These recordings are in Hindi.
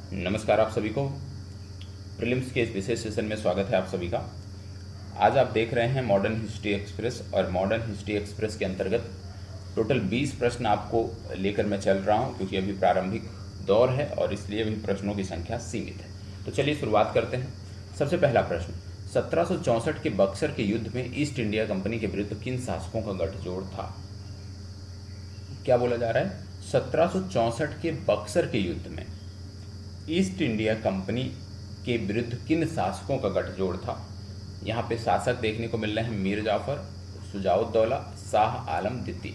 नमस्कार आप सभी को। प्रीलिम्स के इस विशेष सेशन में स्वागत है आप सभी का। आज आप देख रहे हैं मॉडर्न हिस्ट्री एक्सप्रेस और मॉडर्न हिस्ट्री एक्सप्रेस के अंतर्गत टोटल 20 प्रश्न आपको लेकर मैं चल रहा हूं, क्योंकि अभी प्रारंभिक दौर है और इसलिए अभी प्रश्नों की संख्या सीमित है। तो चलिए शुरुआत करते हैं। सबसे पहला प्रश्न, 1764 के बक्सर के युद्ध में ईस्ट इंडिया कंपनी के विरुद्ध किन शासकों का गठजोड़ था? क्या बोला जा रहा है? 1764 के बक्सर के युद्ध में ईस्ट इंडिया कंपनी के विरुद्ध किन शासकों का गठजोड़ था? यहाँ पे शासक देखने को मिल रहे हैं मीर जाफर, शुजाउद्दौला, शाह आलम द्वितीय,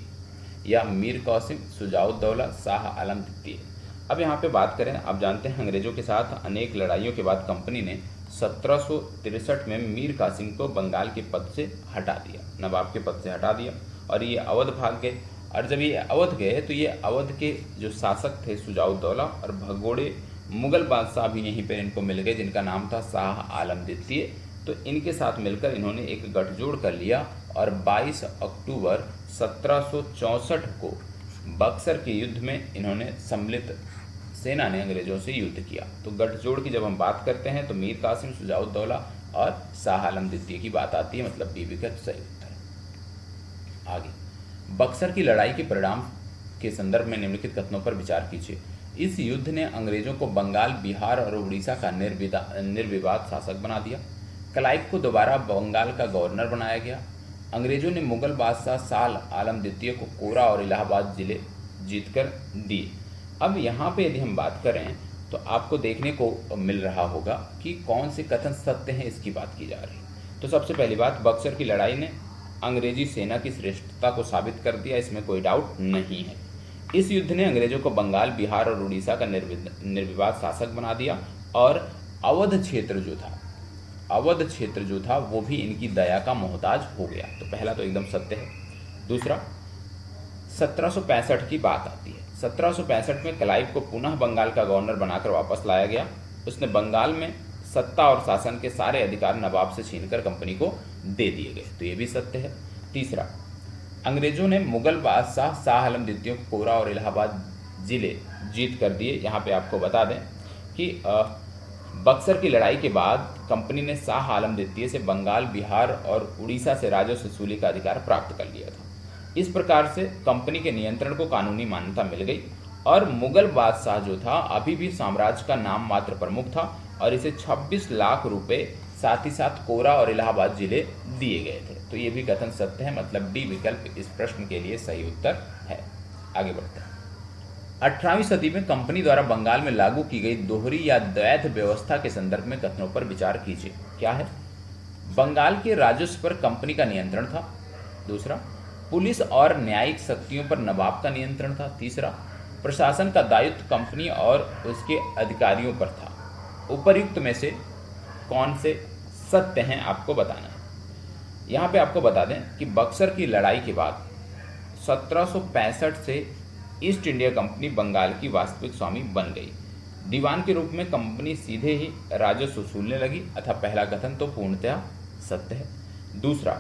या मीर कासिम, शुजाउद्दौला, शाह आलम द्वितीय। अब यहाँ पे बात करें, आप जानते हैं अंग्रेजों के साथ अनेक लड़ाइयों के बाद कंपनी ने 1763 में मीर कासिम को बंगाल के पद से हटा दिया, नवाब के पद से हटा दिया, और ये अवध भाग गए। और जब ये अवध गए तो ये अवध के जो शासक थे शुजाउद्दौला और भगोड़े मुगल बादशाह भी यहीं पर इनको मिल गए, जिनका नाम था शाह आलम द्वितीय। तो इनके साथ मिलकर इन्होंने एक गठजोड़ कर लिया और 22 अक्टूबर 1764 को बक्सर के युद्ध में इन्होंने सम्मिलित सेना ने अंग्रेजों से युद्ध किया। तो गठजोड़ की जब हम बात करते हैं तो मीर कासिम, शुजाउद्दौला और शाह आलम द्वितीय की बात आती है, मतलब बी विकल्प सही उत्तर है। आगे, बक्सर की लड़ाई के परिणाम के संदर्भ में निम्नलिखित कथनों पर विचार कीजिए। इस युद्ध ने अंग्रेजों को बंगाल, बिहार और उड़ीसा का निर्विवाद शासक बना दिया। क्लाइव को दोबारा बंगाल का गवर्नर बनाया गया। अंग्रेजों ने मुगल बादशाह शाह आलम द्वितीय को कोरा और इलाहाबाद जिले जीतकर दिए। अब यहाँ पे यदि हम बात करें तो आपको देखने को मिल रहा होगा कि कौन से कथन सत्य हैं, इसकी बात की जा रही है। तो सबसे पहली बात, बक्सर की लड़ाई ने अंग्रेजी सेना की श्रेष्ठता को साबित कर दिया, इसमें कोई डाउट नहीं है। इस युद्ध ने अंग्रेजों को बंगाल, बिहार और उड़ीसा का निर्विवाद शासक बना दिया, और अवध क्षेत्र जो था वो भी इनकी दया का मोहताज हो गया। तो पहला तो एकदम सत्य है। दूसरा, 1765 की बात आती है। 1765 में क्लाइव को पुनः बंगाल का गवर्नर बनाकर वापस लाया गया। उसने बंगाल में सत्ता और शासन के सारे अधिकार नवाब से छीनकर कंपनी को दे दिए गए। तो ये भी सत्य है। तीसरा, अंग्रेजों ने मुगल बादशाह शाह आलम द्वितीय को कोरा और इलाहाबाद जिले जीत कर दिए। यहाँ पे आपको बता दें कि बक्सर की लड़ाई के बाद कंपनी ने शाह आलम द्वितीय से बंगाल, बिहार और उड़ीसा से राजस्व वसूली का अधिकार प्राप्त कर लिया था। इस प्रकार से कंपनी के नियंत्रण को कानूनी मान्यता मिल गई, और मुगल बादशाह जो था अभी भी साम्राज्य का नाम मात्र प्रमुख था, और इसे 26 लाख रुपए साथ ही साथ कोरा और इलाहाबाद जिले दिए गए थे। तो ये भी कथन सत्य है, मतलब डी विकल्प इस प्रश्न के लिए सही उत्तर है। आगे बढ़ते हैं। 18वीं सदी में कंपनी द्वारा बंगाल में लागू की गई दोहरी या द्वैध व्यवस्था के संदर्भ में कथनों पर विचार कीजिए। क्या है? बंगाल के राजस्व पर कंपनी का नियंत्रण था। दूसरा, पुलिस और न्यायिक शक्तियों पर नवाब का नियंत्रण था। तीसरा, प्रशासन का दायित्व कंपनी और उसके अधिकारियों पर था। उपर्युक्त में से कौन से सत्य हैं आपको बताना है। यहाँ पे आपको बता दें कि बक्सर की लड़ाई के बाद 1765 से ईस्ट इंडिया कंपनी बंगाल की वास्तविक स्वामी बन गई। दीवान के रूप में कंपनी सीधे ही राजस्व वसूलने लगी, अतः पहला कथन तो पूर्णतः सत्य है। दूसरा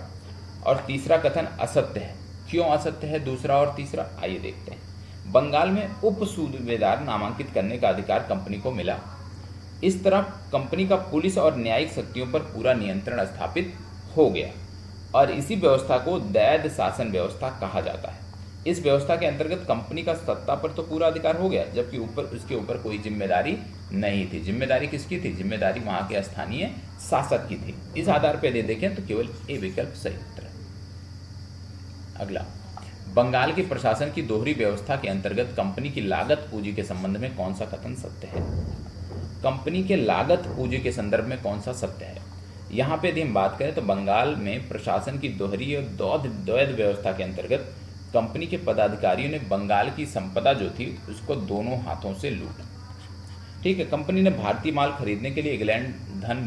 और तीसरा कथन असत्य है। क्यों असत्य है दूसरा और तीसरा, आइए देखते हैं। बंगाल में उप सूबेदार नामांकित करने का अधिकार कंपनी को मिला। इस तरह कंपनी का पुलिस और न्यायिक शक्तियों पर पूरा नियंत्रण स्थापित हो गया, और इसी व्यवस्था को दैध शासन व्यवस्था कहा जाता है। इस व्यवस्था के अंतर्गत कंपनी का सत्ता पर तो पूरा अधिकार हो गया, जबकि उसके ऊपर कोई जिम्मेदारी नहीं थी। जिम्मेदारी किसकी थी? जिम्मेदारी वहां के स्थानीय शासक की थी। इस आधार पर यदि देखें तो केवल ए विकल्प सही उत्तर है। अगला, बंगाल के प्रशासन की दोहरी व्यवस्था के अंतर्गत कंपनी की लागत पूंजी के संबंध में कौन सा कथन सत्य है? कंपनी के लागत पूंजी के संदर्भ में कौन सा सत्य है? यहाँ पे यदि हम बात करें तो बंगाल में प्रशासन की दोहरी और द्वैध व्यवस्था के अंतर्गत कंपनी के पदाधिकारियों ने बंगाल की संपदा जो थी उसको दोनों हाथों से लूटा। ठीक है, कंपनी ने भारतीय माल खरीदने के लिए इंग्लैंड धन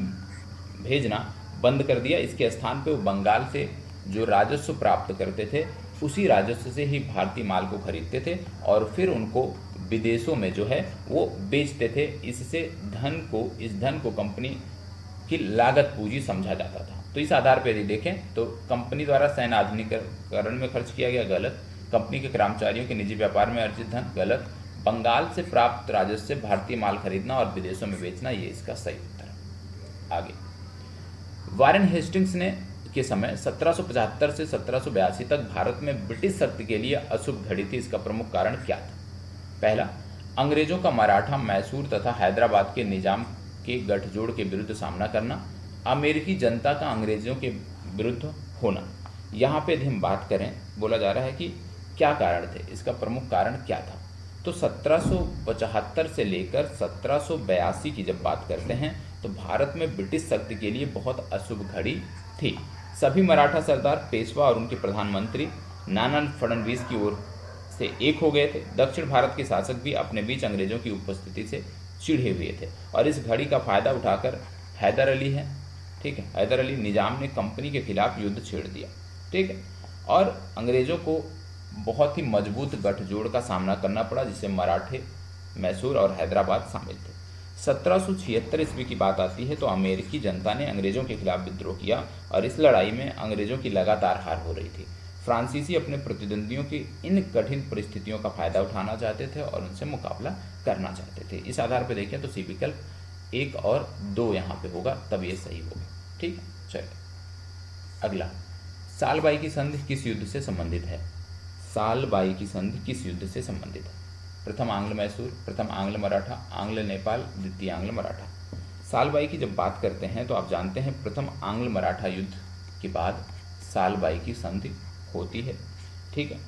भेजना बंद कर दिया। इसके स्थान पे वो बंगाल से जो राजस्व प्राप्त करते थे उसी राजस्व से ही भारतीय माल को खरीदते थे, और फिर उनको विदेशों में जो है वो बेचते थे। इससे इस धन को कंपनी की लागत पूंजी समझा जाता था। तो इस आधार पर यदि देखें तो कंपनी द्वारा सैन्य आधुनिकीकरण में खर्च किया गया, गलत। कंपनी के कर्मचारियों के निजी व्यापार में अर्जित धन, गलत। बंगाल से प्राप्त राजस्व से भारतीय माल खरीदना और विदेशों में बेचना, ये इसका सही उत्तर है। आगे, वारेन हेस्टिंग्स ने के समय 1775 से 1782 तक भारत में ब्रिटिश शक्ति के लिए अशुभ घड़ी थी। इसका प्रमुख कारण क्या था? पहला, अंग्रेजों का मराठा, मैसूर तथा हैदराबाद के निजाम के गठजोड़ के विरुद्ध सामना करना, अमेरिकी जनता का अंग्रेजों के विरुद्ध होना। यहाँ पे यदि हम बात करें, बोला जा रहा है कि क्या कारण थे, इसका प्रमुख कारण क्या था? तो 1775 से लेकर 1782 की जब बात करते हैं तो भारत में ब्रिटिश शक्ति के लिए बहुत अशुभ घड़ी थी। सभी मराठा सरदार, पेशवा और उनके प्रधानमंत्री नाना फडणवीस की ओर से एक हो गए थे। दक्षिण भारत के शासक भी अपने बीच अंग्रेजों की उपस्थिति से चिढ़े हुए थे और इस घड़ी का फायदा उठाकर हैदर अली हैदर अली निजाम ने कंपनी के खिलाफ युद्ध छेड़ दिया। ठीक है, और अंग्रेजों को बहुत ही मजबूत गठजोड़ का सामना करना पड़ा, जिससे मराठे, मैसूर और हैदराबाद शामिल थे। 1776 ईस्वी की बात आती है तो अमेरिकी जनता ने अंग्रेजों के खिलाफ विद्रोह किया और इस लड़ाई में अंग्रेजों की लगातार हार हो रही थी। फ्रांसीसी अपने प्रतिद्वंदियों की इन कठिन परिस्थितियों का फायदा उठाना चाहते थे और उनसे मुकाबला करना चाहते थे। इस आधार पर देखें तो सी विकल्प 1 और 2 यहाँ पे होगा, तब ये सही होगा। ठीक है, चलिए अगला, सालबाई की संधि किस युद्ध से संबंधित है? सालबाई की संधि किस युद्ध से संबंधित है? प्रथम आंग्ल मैसूर, प्रथम आंग्ल मराठा, आंग्ल नेपाल, द्वितीय आंग्ल मराठा। सालबाई की जब बात करते हैं तो आप जानते हैं प्रथम आंग्ल मराठा युद्ध के बाद सालबाई की संधि होती है। ठीक है,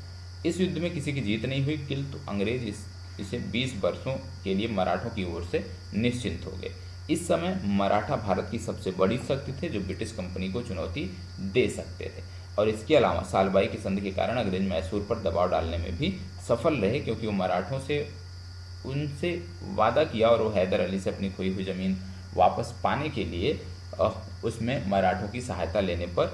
इस युद्ध में किसी की जीत नहीं हुई, किंतु अंग्रेज इसे 20 वर्षों के लिए मराठों की ओर से निश्चिंत हो गए। इस समय मराठा भारत की सबसे बड़ी शक्ति थे जो ब्रिटिश कंपनी को चुनौती दे सकते थे। और इसके अलावा सालबाई की संधि के कारण अंग्रेज मैसूर पर दबाव डालने में भी सफल रहे, क्योंकि वो मराठों से उनसे वादा किया और वो हैदर अली से अपनी खोई हुई ज़मीन वापस पाने के लिए उसमें मराठों की सहायता लेने पर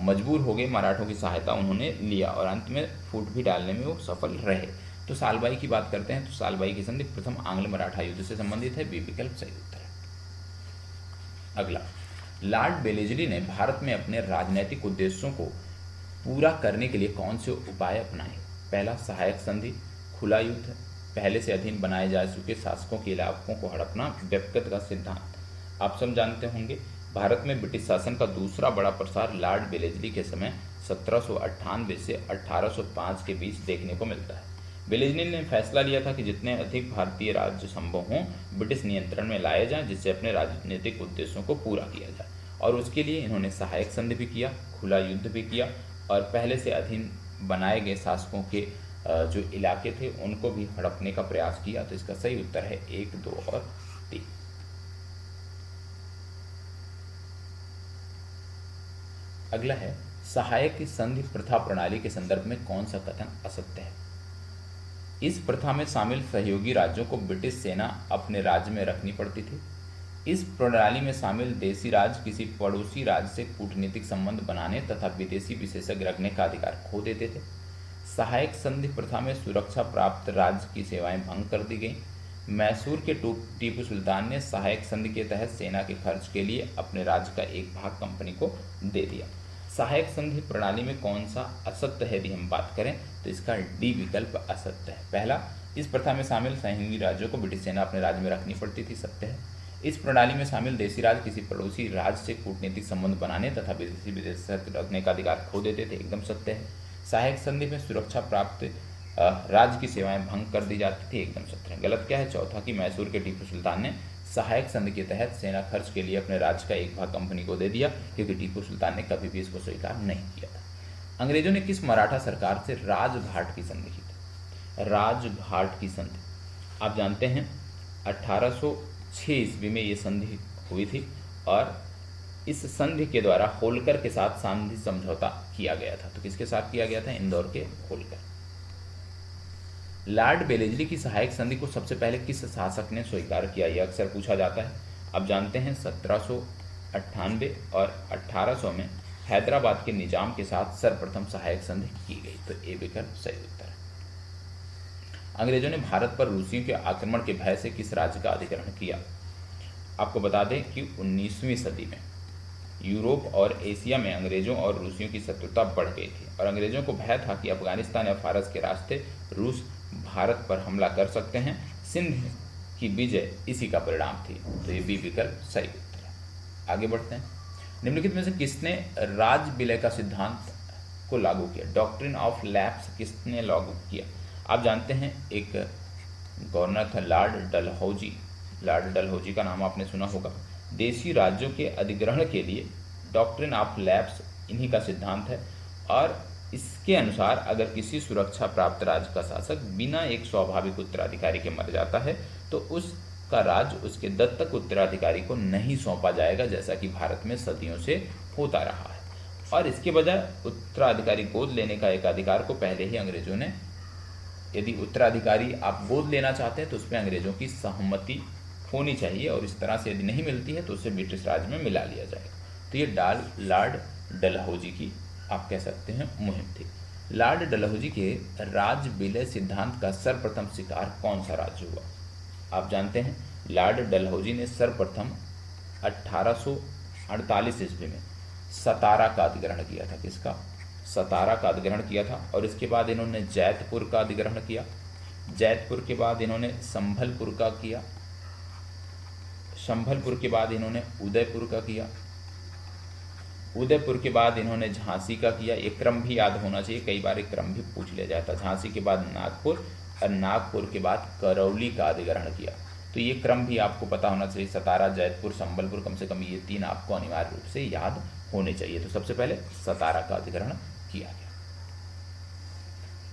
मजबूर हो गए। मराठों की सहायता उन्होंने लिया और अंत में फूट भी डालने में वो सफल रहे। तो सालबाई की बात करते हैं तो सालबाई की संधि प्रथम आंग्ल मराठा युद्ध से संबंधित है। बी विकल्प सही उत्तर है। अगला, लॉर्ड वेलेस्ली ने भारत में अपने राजनीतिक उद्देश्यों को पूरा करने के लिए कौन से उपाय अपनाए? पहला, सहायक संधि, खुला युद्ध, पहले से अधीन बनाए जा चुके शासकों के इलाकों को हड़पना, व्यक्तिगत का सिद्धांत। आप सब जानते होंगे भारत में ब्रिटिश शासन का दूसरा बड़ा प्रसार लॉर्ड वेलेस्ली के समय 1798 से 1805 के बीच देखने को मिलता है। वेलेस्ली ने फैसला लिया था कि जितने अधिक भारतीय राज्य संभव हों ब्रिटिश नियंत्रण में लाए जाएं, जिससे अपने राजनीतिक उद्देश्यों को पूरा किया जाए। और उसके लिए इन्होंने सहायक संधि भी किया, खुला युद्ध भी किया और पहले से अधीन बनाए गए शासकों के जो इलाके थे उनको भी हड़पने का प्रयास किया। तो इसका सही उत्तर है 1, 2 और 3। अगला है, सहायक की संधि प्रथा प्रणाली के संदर्भ में कौन सा कथन असत्य है? इस प्रथा में शामिल सहयोगी राज्यों को ब्रिटिश सेना अपने राज्य में रखनी पड़ती थी। इस प्रणाली में शामिल देशी राज्य किसी पड़ोसी राज्य से कूटनीतिक संबंध बनाने तथा विदेशी विशेषज्ञ रखने का अधिकार खो देते थे। सहायक संधि प्रथा में सुरक्षा प्राप्त राज्य की सेवाएं भंग कर दी गईं। मैसूर के टीपू सुल्तान ने सहायक संधि के तहत सेना के खर्च के लिए अपने राज्य का एक भाग कंपनी को दे दिया। सहायक संधि प्रणाली में कौन सा असत्य है यदि हम बात करें तो इसका डी विकल्प असत्य है। पहला, इस प्रथा में शामिल सहयोगी राज्यों को ब्रिटिश सेना अपने राज्य में रखनी पड़ती थी, सत्य है। इस प्रणाली में शामिल देशी राज्य किसी पड़ोसी राज्य से कूटनीतिक संबंध बनाने तथा विदेशी विशेषज्ञ रखने का अधिकार खो देते थे, एकदम सत्य है। सहायक संधि में सुरक्षा प्राप्त राज्य की सेवाएं भंग कर दी जाती थी, एकदम सत्य है। गलत क्या है? चौथा, कि मैसूर के टीपू सुल्तान ने सहायक संधि के तहत सेना खर्च के लिए अपने राज्य का एक भाग कंपनी को दे दिया, क्योंकि टीपू सुल्तान ने कभी भी इसको स्वीकार नहीं किया था। अंग्रेजों ने किस मराठा सरकार से राजघाट की संधि की थी? राजघाट की संधि आप जानते हैं 1806 ईस्वी में ये संधि हुई थी और इस संधि के द्वारा होलकर के साथ संधि समझौता किया गया था। तो किसके साथ किया गया था? इंदौर के होलकर। लॉर्ड वेलेस्ली की सहायक संधि को सबसे पहले किस शासक ने स्वीकार किया? यह अक्सर पूछा जाता है। अब जानते हैं 1798 और 1800 में हैदराबाद के निजाम के साथ सर्वप्रथम सहायक संधि की गई। तो ए विकल्प सही उत्तर है। अंग्रेजों ने भारत पर रूसियों के आक्रमण के भय से किस राज्य का अधिग्रहण किया? आपको बता दें कि 19वीं सदी में यूरोप और एशिया में अंग्रेजों और रूसियों की शत्रुता बढ़ गई थी और अंग्रेजों को भय था कि अफगानिस्तान या फारस के रास्ते रूस भारत पर हमला कर सकते हैं। सिंध की विजय इसी का परिणाम थी। तो ये बी विकल्प सही उत्तर है। आगे बढ़ते हैं। निम्नलिखित में से किसने राज विलय का सिद्धांत को लागू किया? डॉक्ट्रिन ऑफ लैप्स किसने लागू किया? आप जानते हैं एक गवर्नर था लॉर्ड डलहौजी। लॉर्ड डलहौजी का नाम आपने सुना होगा। देशी राज्यों के अधिग्रहण के लिए डॉक्ट्रिन ऑफ लैप्स इन्हीं का सिद्धांत है। और इसके अनुसार अगर किसी सुरक्षा प्राप्त राज्य का शासक बिना एक स्वाभाविक उत्तराधिकारी के मर जाता है तो उसका राज्य उसके दत्तक उत्तराधिकारी को नहीं सौंपा जाएगा, जैसा कि भारत में सदियों से होता रहा है। और इसके बजाय उत्तराधिकारी गोद लेने का एक अधिकार को पहले ही अंग्रेजों ने, यदि उत्तराधिकारी आप गोद लेना चाहते हैं तो उसमें अंग्रेजों की सहमति होनी चाहिए, और इस तरह से यदि नहीं मिलती है तो उसे ब्रिटिश राज में मिला लिया जाएगा। तो ये लॉर्ड डलहौजी की आप कह सकते हैं मुहिम थी। लॉर्ड डलहौजी के राज विलय सिद्धांत का सर्वप्रथम शिकार कौन सा राज्य हुआ? आप जानते हैं लॉर्ड डलहौजी ने सर्वप्रथम 1848 ईस्वी में सतारा का अधिग्रहण किया था। किसका? सतारा का अधिग्रहण किया था। और इसके बाद इन्होंने जैतपुर का अधिग्रहण किया। जैतपुर के बाद इन्होंने संभलपुर का किया। संभलपुर के बाद इन्होंने उदयपुर का किया। उदयपुर के बाद इन्होंने झांसी का किया। एक क्रम भी याद होना चाहिए, कई बार एक क्रम भी पूछ लिया जाता। झांसी के बाद नागपुर, और नागपुर के बाद करौली का अधिग्रहण किया। तो ये क्रम भी आपको पता होना चाहिए। सतारा, जैतपुर, संबलपुर, कम से कम ये तीन आपको अनिवार्य रूप से याद होने चाहिए। तो सबसे पहले सतारा का अधिग्रहण किया गया।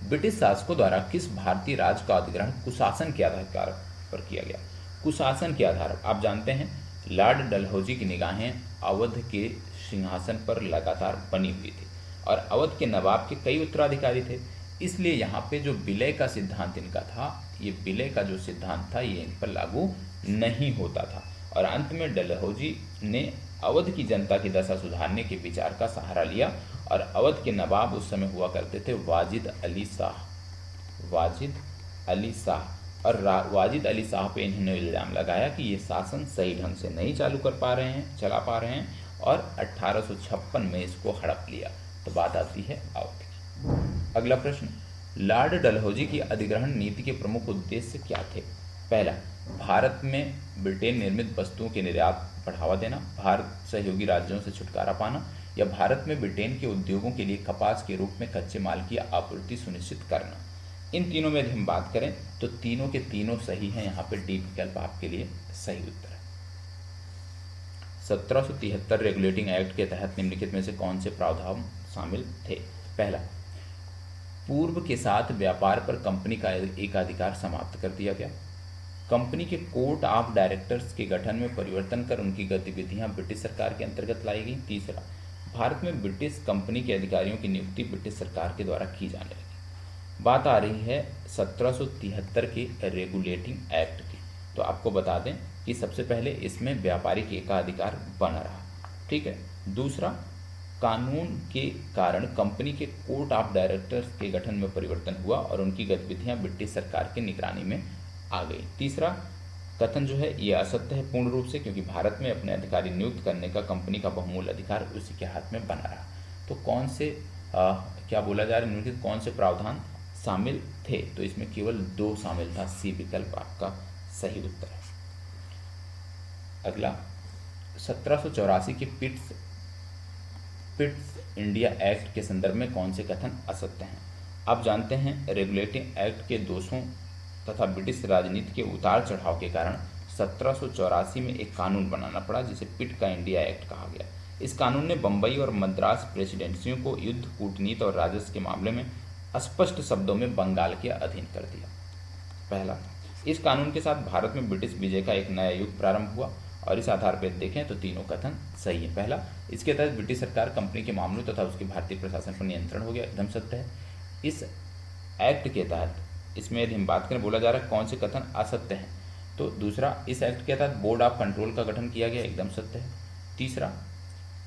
ब्रिटिश शासकों द्वारा किस भारतीय राज्य का अधिग्रहण कुशासन के आधार पर किया गया? कुशासन के आधार आप जानते हैं लॉर्ड डलहौजी की निगाहें अवध के सिंहासन पर लगातार बनी हुई थी, और अवध के नवाब के कई उत्तराधिकारी थे। इसलिए यहाँ पे जो विलय का सिद्धांत इनका था, ये विलय का जो सिद्धांत था ये इन पर लागू नहीं होता था। और अंत में डलहौजी ने अवध की जनता की दशा सुधारने के विचार का सहारा लिया, और अवध के नवाब उस समय हुआ करते थे वाजिद अली शाह। वाजिद अली शाह, और वाजिद अली शाह पे इन्होंने इल्ज़ाम लगाया कि ये शासन सही ढंग से नहीं चला पा रहे हैं, और 1856 में इसको हड़प लिया। तो बात आती है अवध की। अगला प्रश्न, लॉर्ड डलहौजी की अधिग्रहण नीति के प्रमुख उद्देश्य क्या थे? पहला, भारत में ब्रिटेन निर्मित वस्तुओं के निर्यात बढ़ावा देना, भारत सहयोगी राज्यों से छुटकारा पाना, या भारत में ब्रिटेन के उद्योगों के लिए कपास के रूप में कच्चे माल की आपूर्ति सुनिश्चित करना। इन तीनों में यदि हम बात करें तो तीनों के तीनों सही हैं। यहाँ पे डी विकल्प आपके लिए सही उत्तर है। 1773 रेगुलेटिंग एक्ट के तहत निम्नलिखित में से कौन से प्रावधान शामिल थे? पहला, पूर्व के साथ व्यापार पर कंपनी का एकाधिकार समाप्त कर दिया गया। कंपनी के कोर्ट ऑफ डायरेक्टर्स के गठन में परिवर्तन कर उनकी गतिविधियां ब्रिटिश सरकार के अंतर्गत लाई गई। तीसरा, भारत में ब्रिटिश कंपनी के अधिकारियों की नियुक्ति ब्रिटिश सरकार के द्वारा की जाने लगी। बात आ रही है 1773 के रेगुलेटिंग एक्ट की। तो आपको बता दें कि सबसे पहले इसमें व्यापारिक एकाधिकार बना रहा, ठीक है। दूसरा, कानून के कारण कंपनी के कोर्ट ऑफ डायरेक्टर्स के गठन में परिवर्तन हुआ और उनकी गतिविधियां ब्रिटिश सरकार की निगरानी में आ गई। तीसरा कथन जो है ये असत्य है पूर्ण रूप से, क्योंकि भारत में अपने अधिकारी नियुक्त करने का कंपनी का बहुमूल्य अधिकार उसी के हाथ में बना रहा। तो कौन से क्या बोला जा रहा है, निम्नलिखित कौन से प्रावधान शामिल थे? तो इसमें केवल 2 शामिल था। सी विकल्प आपका सही उत्तर है। अगला, 1784 के पिट्स इंडिया एक्ट के संदर्भ में कौन से कथन असत्य हैं? आप जानते हैं रेगुलेटिंग एक्ट के दोषों तथा ब्रिटिश राजनीति के उतार चढ़ाव के कारण 1784 में एक कानून बनाना पड़ा जिसे पिट का इंडिया एक्ट कहा गया। इस कानून ने बम्बई और मद्रास प्रेसिडेंसियों को युद्ध, कूटनीति और राजस्व के मामले में स्पष्ट शब्दों में बंगाल के अधीन कर दिया। पहला, इस कानून के साथ भारत में ब्रिटिश विजय का एक नया युग प्रारंभ हुआ, और इस आधार पर देखें तो तीनों कथन सही है। पहला, इसके तहत ब्रिटिश सरकार कंपनी के मामलों तथा उसके भारतीय प्रशासन पर नियंत्रण हो गया, एकदम सत्य है। इस एक्ट के तहत इसमें यदि हम बात करें, बोला जा रहा है कौन से कथन असत्य हैं, तो दूसरा, इस एक्ट के तहत बोर्ड ऑफ कंट्रोल का गठन किया गया, एकदम सत्य है। तीसरा,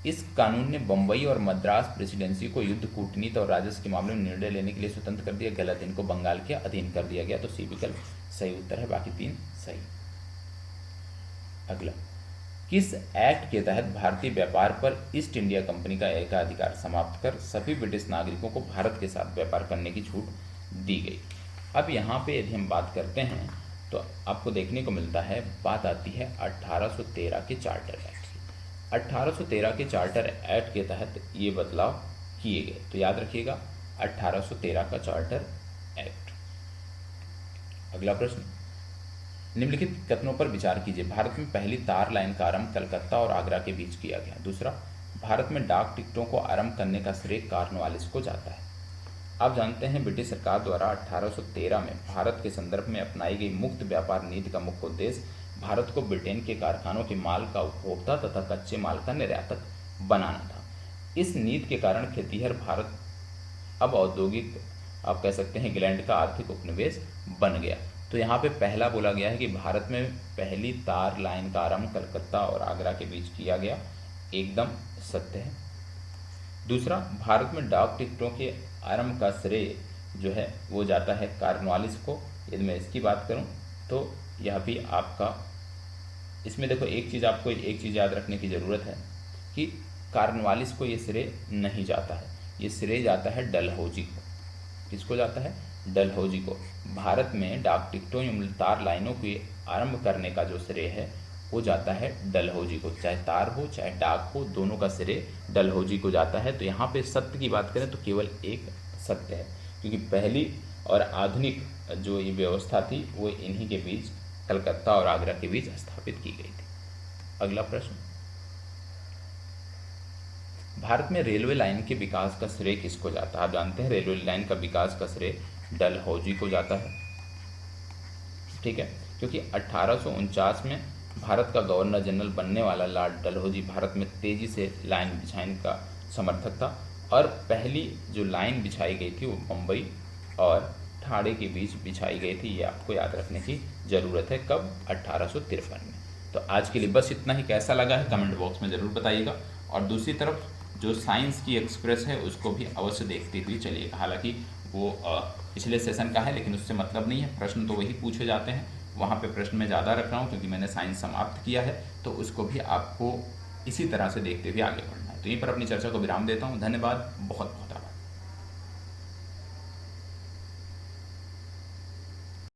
इस कानून ने बम्बई और मद्रास प्रेसिडेंसी को युद्ध, कूटनीति और राजस्व के मामले में निर्णय लेने के लिए स्वतंत्र कर दिया, गलत, इनको बंगाल के अधीन कर दिया गया। तो सी विकल्प सही उत्तर है, बाकी 3 सही। अगला, किस एक्ट के तहत भारतीय व्यापार पर ईस्ट इंडिया कंपनी का एकाधिकार समाप्त कर सभी ब्रिटिश नागरिकों को भारत के साथ व्यापार करने की छूट दी गई? अब यहाँ पे यदि हम बात करते हैं तो आपको देखने को मिलता है, बात आती है 1813 के चार्टर एक्ट की। 1813 के चार्टर एक्ट के तहत ये बदलाव किए गए। तो याद रखिएगा 1813 का चार्टर एक्ट। अगला प्रश्न, निम्नलिखित कथनों पर विचार कीजिए। भारत में पहली तार लाइन का आरंभ कलकत्ता और आगरा के बीच किया गया। दूसरा, भारत में डाक टिकटों को आरंभ करने का श्रेय कॉर्नवालिस को जाता है। आप जानते हैं ब्रिटिश सरकार द्वारा 1813 में भारत के संदर्भ में अपनाई गई मुक्त व्यापार नीति का मुख्य उद्देश्य भारत को ब्रिटेन के कारखानों के माल का उपभोक्ता तथा कच्चे माल का निर्यातक बनाना था। इस नीति के कारण खेतीहर भारत अब औद्योगिक, आप कह सकते हैं, इंग्लैंड का आर्थिक उपनिवेश बन गया। तो यहाँ पे पहला बोला गया है कि भारत में पहली तार लाइन का आरंभ कलकत्ता और आगरा के बीच किया गया, एकदम सत्य है। दूसरा, भारत में डाक टिकटों के आरंभ का श्रेय जो है वो जाता है कॉर्नवालिस को। यदि मैं इसकी बात करूं तो यह भी आपका, इसमें देखो एक चीज़ याद रखने की ज़रूरत है कि कॉर्नवालिस को ये श्रेय नहीं जाता है, ये श्रेय जाता है डलहौजी को। किसको जाता है? डलहौजी को। भारत में डाक टिकटों एवं तार लाइनों के आरंभ करने का जो श्रेय है वो जाता है डलहौजी को। चाहे तार हो चाहे डाक हो, दोनों का श्रेय डलहौजी को जाता है। तो यहाँ पे सत्य की बात करें तो केवल एक सत्य है, क्योंकि पहली और आधुनिक जो ये व्यवस्था थी वो इन्हीं के बीच, कलकत्ता और आगरा के बीच स्थापित की गई थी। अगला प्रश्न, भारत में रेलवे लाइन के विकास का श्रेय किसको जाता है? आप जानते हैं रेलवे लाइन का विकास का श्रेय डलहौजी को जाता है। ठीक है, क्योंकि 1849 में भारत का गवर्नर जनरल बनने वाला लॉर्ड डलहौजी भारत में तेजी से लाइन बिछाने का समर्थक था, और पहली जो लाइन बिछाई गई थी वो मुंबई और ठाणे के बीच बिछाई गई थी। ये आपको याद रखने की ज़रूरत है। कब? 1853 में। तो आज के लिए बस इतना ही। कैसा लगा है कमेंट बॉक्स में ज़रूर बताइएगा। और दूसरी तरफ जो साइंस की एक्सप्रेस है उसको भी अवश्य देखते हुए चलिएगा। हालांकि वो पिछले सेशन का है, लेकिन उससे मतलब नहीं है, प्रश्न तो वही पूछे जाते हैं। वहाँ पे प्रश्न मैं ज़्यादा रख रहा हूँ क्योंकि मैंने साइंस समाप्त किया है, तो उसको भी आपको इसी तरह से देखते हुए आगे बढ़ना है। तो यहीं पर अपनी चर्चा को विराम देता हूँ। धन्यवाद बहुत बहुत।